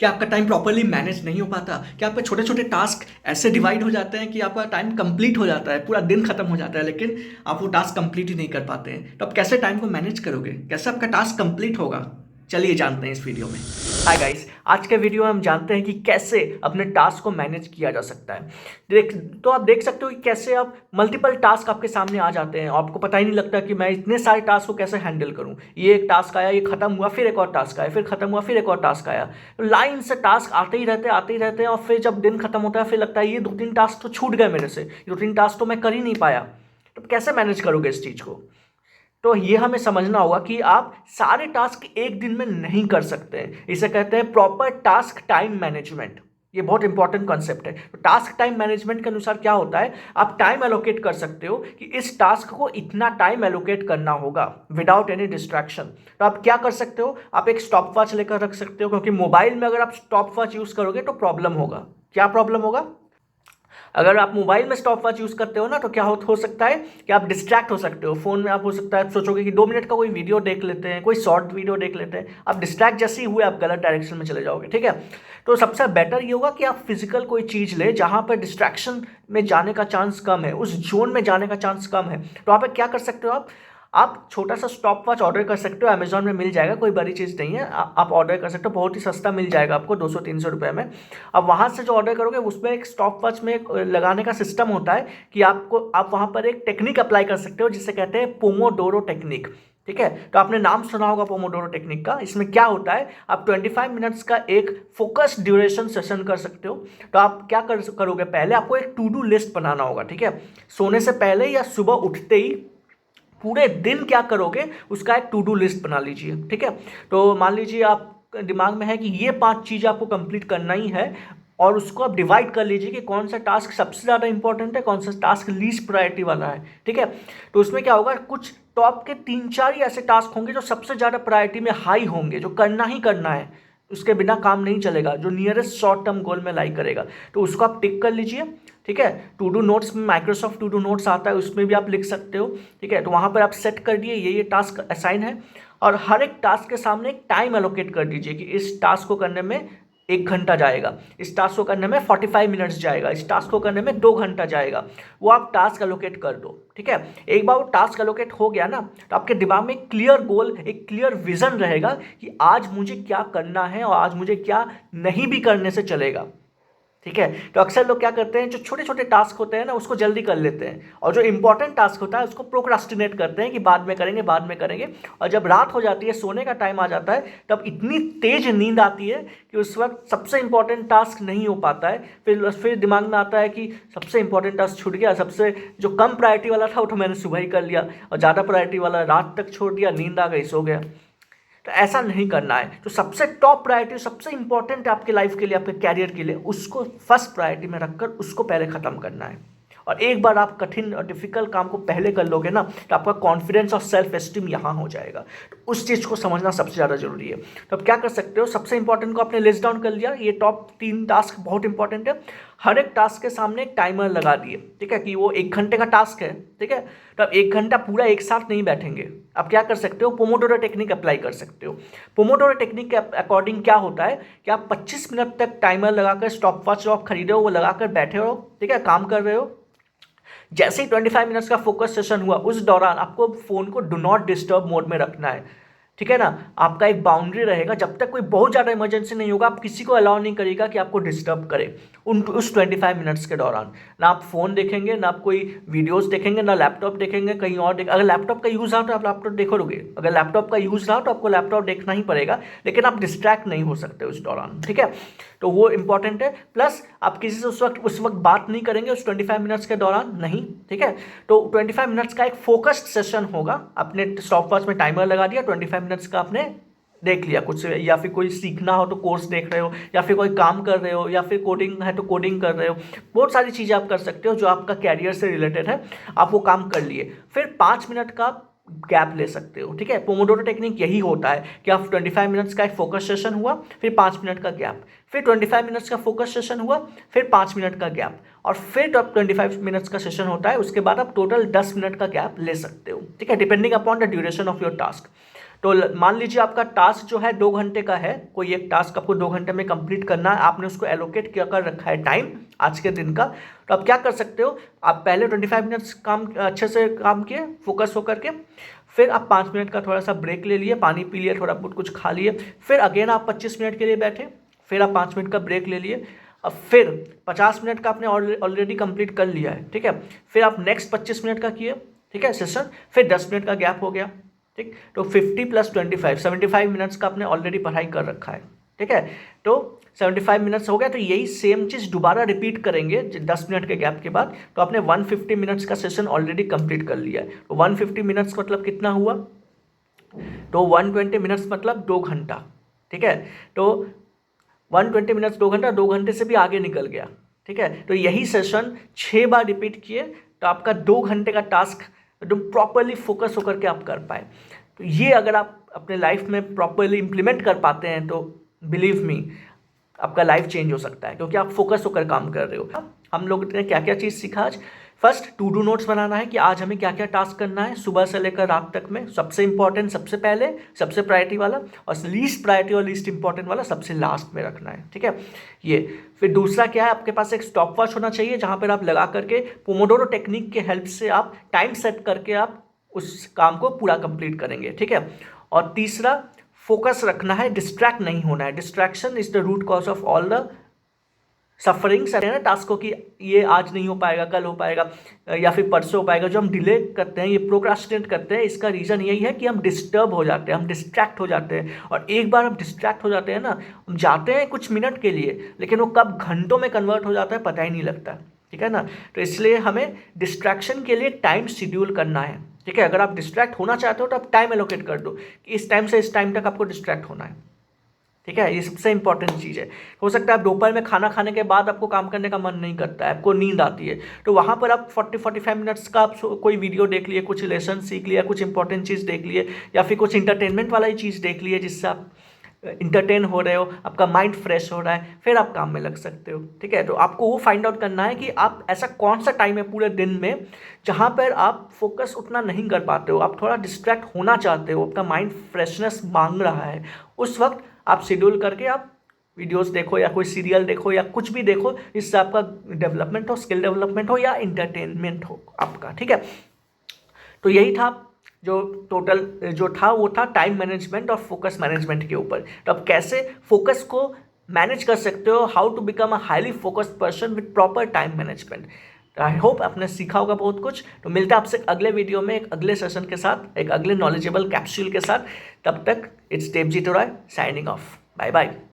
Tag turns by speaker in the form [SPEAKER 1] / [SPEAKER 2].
[SPEAKER 1] क्या आपका time properly manage नहीं हो पाता? क्या आपके छोटे छोटे टास्क ऐसे डिवाइड हो जाते हैं कि आपका टाइम कंप्लीट हो जाता है, पूरा दिन खत्म हो जाता है, लेकिन आप वो टास्क कंप्लीट ही नहीं कर पाते हैं? तो आप कैसे टाइम को मैनेज करोगे? कैसे आपका टास्क कंप्लीट होगा? चलिए जानते हैं इस वीडियो में। हाय गाइस, आज के वीडियो में हम जानते हैं कि कैसे अपने टास्क को मैनेज किया जा सकता है। तो आप देख सकते हो कि कैसे आप मल्टीपल टास्क आपके सामने आ जाते हैं, आपको पता ही नहीं लगता कि मैं इतने सारे टास्क को कैसे हैंडल करूं। ये एक टास्क आया, ये खत्म हुआ, फिर एक और टास्क आया, फिर खत्म हुआ, फिर एक और टास्क आया। तो लाइन से टास्क आते ही रहते हैं और फिर जब दिन खत्म होता है फिर लगता है ये 2-3 टास्क तो छूट गए मेरे से, ये 2-3 टास्क तो मैं कर ही नहीं पाया। तो कैसे मैनेज करोगे इस चीज़ को? तो ये हमें समझना होगा कि आप सारे टास्क एक दिन में नहीं कर सकते हैं। इसे कहते हैं प्रॉपर टास्क टाइम मैनेजमेंट। ये बहुत इंपॉर्टेंट कॉन्सेप्ट है। तो टास्क टाइम मैनेजमेंट के अनुसार क्या होता है, आप टाइम एलोकेट कर सकते हो कि इस टास्क को इतना टाइम एलोकेट करना होगा विदाउट एनी डिस्ट्रैक्शन। तो आप क्या कर सकते हो, आप एक स्टॉप वॉच लेकर रख सकते हो, क्योंकि मोबाइल में अगर आप स्टॉप वॉच यूज करोगे तो प्रॉब्लम होगा। क्या प्रॉब्लम होगा? अगर आप मोबाइल में स्टॉप वॉच यूज़ करते हो ना, तो क्या हो सकता है कि आप डिस्ट्रैक्ट हो सकते हो। फ़ोन में आप हो सकता है सोचोगे कि 2 मिनट का कोई वीडियो देख लेते हैं, कोई शॉर्ट वीडियो देख लेते हैं, आप डिस्ट्रैक्ट जैसे ही हुए आप गलत डायरेक्शन में चले जाओगे। ठीक है, तो सबसे बेटर ये होगा कि आप फिजिकल कोई चीज़ ले जहाँ पर डिस्ट्रैक्शन में जाने का चांस कम है, उस जोन में जाने का चांस कम है। तो आप क्या कर सकते हो, आप छोटा सा स्टॉप वॉच ऑर्डर कर सकते हो, अमेजोन में मिल जाएगा, कोई बड़ी चीज़ नहीं है। आप ऑर्डर कर सकते हो, बहुत ही सस्ता मिल जाएगा आपको, 200-300 रुपये में। अब वहाँ से जो ऑर्डर करोगे उसमें एक स्टॉप वॉच में एक लगाने का सिस्टम होता है कि आप वहाँ पर एक टेक्निक अप्लाई कर सकते हो जिसे कहते हैं पोमोडोरो टेक्निक। ठीक है, तो आपने नाम सुना होगा पोमोडोरो टेक्निक का। इसमें क्या होता है, आप 25 मिनट्स का एक फोकस ड्यूरेशन सेशन कर सकते हो। तो आप क्या करोगे, पहले आपको एक टू डू लिस्ट बनाना होगा। ठीक है, सोने से पहले या सुबह उठते ही पूरे दिन क्या करोगे उसका एक टू डू लिस्ट बना लीजिए। ठीक है, तो मान लीजिए आप दिमाग में है कि ये 5 चीज़ आपको कंप्लीट करना ही है, और उसको आप डिवाइड कर लीजिए कि कौन सा टास्क सबसे ज़्यादा इंपॉर्टेंट है, कौन सा टास्क लीस्ट प्रायोरिटी वाला है। ठीक है, तो उसमें क्या होगा, कुछ टॉप के 3-4 ही ऐसे टास्क होंगे जो सबसे ज़्यादा प्रायोरिटी में हाई होंगे, जो करना ही करना है, उसके बिना काम नहीं चलेगा, जो नियरेस्ट शॉर्ट टर्म गोल में लाई करेगा। तो उसको आप टिक कर लीजिए। ठीक है, टू डू नोट्स में माइक्रोसॉफ्ट टू डू नोट्स आता है, उसमें भी आप लिख सकते हो। ठीक है, तो वहाँ पर आप सेट कर दिए ये टास्क असाइन है, और हर एक टास्क के सामने एक टाइम एलोकेट कर दीजिए कि इस टास्क को करने में 1 घंटा जाएगा, इस टास्क को करने में 45 मिनट्स जाएगा, इस टास्क को करने में 2 घंटा जाएगा। वो आप टास्क एलोकेट कर दो। ठीक है, एक बार वो टास्क एलोकेट हो गया ना, तो आपके दिमाग में एक क्लियर गोल, एक क्लियर विजन रहेगा कि आज मुझे क्या करना है और आज मुझे क्या नहीं भी करने से चलेगा। ठीक है, तो अक्सर लोग क्या करते हैं, जो छोटे छोटे टास्क होते हैं ना उसको जल्दी कर लेते हैं, और जो इंपॉर्टेंट टास्क होता है उसको प्रोक्रास्टिनेट करते हैं कि बाद में करेंगे, बाद में करेंगे। और जब रात हो जाती है, सोने का टाइम आ जाता है, तब इतनी तेज नींद आती है कि उस वक्त सबसे इंपॉर्टेंट टास्क नहीं हो पाता है। फिर दिमाग में आता है कि सबसे इंपॉर्टेंट टास्क छूट गया, सबसे जो कम प्रायोरिटी वाला था वो तो मैंने सुबह ही कर लिया, और ज़्यादा प्रायोरिटी वाला रात तक छोड़ दिया, नींद आ गई, सो गया। तो ऐसा नहीं करना है। तो सबसे टॉप प्रायोरिटी, सबसे इंपॉर्टेंट आपके लाइफ के लिए, आपके कैरियर के लिए, उसको फर्स्ट प्रायोरिटी में रखकर उसको पहले ख़त्म करना है। और एक बार आप कठिन और डिफिकल्ट काम को पहले कर लोगे ना, तो आपका कॉन्फिडेंस और सेल्फ एस्टीम यहाँ हो जाएगा। तो उस चीज़ को समझना सबसे ज़्यादा जरूरी है। तो आप क्या कर सकते हो, सबसे इंपॉर्टेंट को आपने लिस्ट डाउन कर लिया, ये टॉप 3 टास्क बहुत इंपॉर्टेंट है, हर एक टास्क के सामने एक टाइमर लगा दिए। ठीक है, कि वो 1 घंटे का टास्क है। ठीक है, तो आप 1 घंटा पूरा एक साथ नहीं बैठेंगे। आप क्या कर सकते हो, पोमोडोरो टेक्निक अप्लाई कर सकते हो। पोमोडोरो टेक्निक के अकॉर्डिंग क्या होता है कि आप 25 मिनट तक टाइमर लगाकर, स्टॉप वॉच जो आप खरीदे हो वो लगाकर बैठे हो। ठीक है, काम कर रहे हो। जैसे ही 25 मिनट्स का फोकस सेशन हुआ, उस दौरान आपको फोन को डू नॉट डिस्टर्ब मोड में रखना है। ठीक है ना, आपका एक बाउंड्री रहेगा, जब तक कोई बहुत ज़्यादा इमरजेंसी नहीं होगा आप किसी को अलाउ नहीं करिएगा कि आपको डिस्टर्ब करे उस 25 मिनट्स के दौरान। ना आप फ़ोन देखेंगे, ना आप कोई वीडियोस देखेंगे, ना लैपटॉप देखेंगे, कहीं और अगर लैपटॉप का यूज़ रहा तो आप लैपटॉप देखोगे, अगर लैपटॉप का यूज़ रहा तो आपको लैपटॉप देखना ही पड़ेगा, लेकिन आप डिस्ट्रैक्ट नहीं हो सकते उस दौरान। ठीक है, तो वो इंपॉर्टेंट है। प्लस आप किसी से उस वक्त बात नहीं करेंगे उस 25 मिनट्स के दौरान, नहीं। ठीक है, तो 25 मिनट्स का एक फोकस्ड सेशन होगा। आपने स्टॉप वॉच में टाइमर लगा दिया, 25 मिनट्स का आपने देख लिया कुछ, या फिर कोई सीखना हो तो कोर्स देख रहे हो, या फिर कोई काम कर रहे हो, या फिर कोडिंग है तो कोडिंग कर रहे हो। बहुत सारी चीज़ें आप कर सकते हो जो आपका कैरियर से रिलेटेड है, आप वो काम कर लिए। फिर 5 मिनट का गैप ले सकते हो। ठीक है, पोमोडोरो टेक्निक यही होता है कि आप 25 मिनट्स का एक फोकस सेशन हुआ, फिर 5 मिनट का गैप, फिर 25 मिनट्स का फोकस सेशन हुआ, फिर 5 मिनट का गैप, और फिर जब 25 मिनट्स का सेशन होता है उसके बाद आप टोटल 10 मिनट का गैप ले सकते हो। ठीक है, depending upon the duration of your task. तो मान लीजिए आपका टास्क जो है 2 घंटे का है, कोई एक टास्क आपको 2 घंटे में कंप्लीट करना है, आपने उसको एलोकेट किया कर रखा है टाइम आज के दिन का। तो आप क्या कर सकते हो, आप पहले 25 मिनट्स काम अच्छे से काम किए फोकस होकर के, फिर आप 5 मिनट का थोड़ा सा ब्रेक ले लिए, पानी पी लिए, थोड़ा बहुत कुछ खा लिए, फिर अगेन आप 25 मिनट के लिए बैठे, फिर आप 5 मिनट का ब्रेक ले लिए, अब फिर 50 मिनट का आपने ऑलरेडी कंप्लीट कर लिया है, ठीक है। फिर आप नेक्स्ट 25 मिनट का किए, ठीक है सेशन, फिर 10 मिनट का गैप हो गया, ठीक। तो 50 + 25 75 मिनट्स का आपने ऑलरेडी पढ़ाई कर रखा है, ठीक है। तो 75 मिनट्स हो गया, तो यही सेम चीज़ दोबारा रिपीट करेंगे 10 मिनट के गैप के बाद, तो आपने 150 मिनट्स का सेशन ऑलरेडी कंप्लीट कर लिया है। तो 150 मिनट्स मतलब कितना हुआ, तो 120 मिनट्स मतलब 2 घंटा, ठीक है। तो 120 मिनट्स 2 घंटा, 2 घंटे से भी आगे निकल गया, ठीक है। तो यही सेशन 6 बार रिपीट किए, तो आपका 2 घंटे का टास्क एकदम प्रॉपरली फोकस होकर के आप कर पाए। तो ये अगर आप अपने लाइफ में प्रॉपरली इम्प्लीमेंट कर पाते हैं तो बिलीव मी आपका लाइफ चेंज हो सकता है, क्योंकि आप फोकस होकर काम कर रहे हो। हम लोग ने क्या क्या चीज़ सीखा आज, फर्स्ट टू डू नोट्स बनाना है कि आज हमें क्या क्या टास्क करना है सुबह से लेकर रात तक में, सबसे इंपॉर्टेंट सबसे पहले, सबसे प्रायोरिटी वाला, और लीस्ट प्रायोरिटी और लीस्ट इंपॉर्टेंट वाला सबसे लास्ट में रखना है, ठीक है। ये फिर दूसरा क्या है, आपके पास एक स्टॉप वॉच होना चाहिए जहाँ पर आप लगा करके पोमोडोरो टेक्निक के हेल्प से आप टाइम सेट करके आप उस काम को पूरा कंप्लीट करेंगे, ठीक है। और तीसरा फोकस रखना है, डिस्ट्रैक्ट नहीं होना है। Distraction is the root cause of all the sufferings है ना टास्कों की, ये आज नहीं हो पाएगा, कल हो पाएगा या फिर परसों हो पाएगा। जो हम डिले करते हैं, ये प्रोक्रास्टिनेट करते हैं, इसका रीज़न यही है कि हम डिस्टर्ब हो जाते हैं, हम डिस्ट्रैक्ट हो जाते हैं। और एक बार हम डिस्ट्रैक्ट हो जाते हैं ना, हम जाते हैं कुछ मिनट के लिए, लेकिन वो कब घंटों में कन्वर्ट हो जाता है पता ही नहीं लगता, ठीक है ना। तो इसलिए हमें डिस्ट्रैक्शन के लिए टाइम शेड्यूल करना है, ठीक है। अगर आप डिस्ट्रैक्ट होना चाहते हो तो आप टाइम एलोकेट कर दो कि इस टाइम से इस टाइम तक आपको डिस्ट्रैक्ट होना है, ठीक है। ये सबसे इंपॉर्टेंट चीज़ है। हो सकता है आप दोपहर में खाना खाने के बाद आपको काम करने का मन नहीं करता है, आपको नींद आती है, तो वहाँ पर आप 40-45 मिनट्स का आप कोई वीडियो देख लिए, कुछ लेसन सीख लिया, कुछ इंपॉर्टेंट चीज़ देख लिए, या फिर कुछ इंटरटेनमेंट वाला ही चीज़ देख लिए जिससे आप इंटरटेन हो रहे हो, आपका माइंड फ्रेश हो रहा है, फिर आप काम में लग सकते हो, ठीक है। तो आपको वो फाइंड आउट करना है कि आप ऐसा कौन सा टाइम है पूरे दिन में जहाँ पर आप फोकस उतना नहीं कर पाते हो, आप थोड़ा डिस्ट्रैक्ट होना चाहते हो, आपका माइंड फ्रेशनेस मांग रहा है, उस वक्त आप शेड्यूल करके आप वीडियोस देखो या कोई सीरियल देखो या कुछ भी देखो, जिससे आपका डेवलपमेंट हो, स्किल डेवलपमेंट हो या इंटरटेनमेंट हो आपका, ठीक है। तो यही था जो टोटल जो था वो था टाइम मैनेजमेंट और फोकस मैनेजमेंट के ऊपर। तो अब कैसे फोकस को मैनेज कर सकते हो, how to become a highly focused person with proper time management. तो आई होप आपने सीखा होगा बहुत कुछ। तो मिलता है आपसे अगले वीडियो में एक अगले सेशन के साथ, एक अगले नॉलेजेबल कैप्सूल के साथ। तब तक it's Devjit Roy signing off. Bye bye.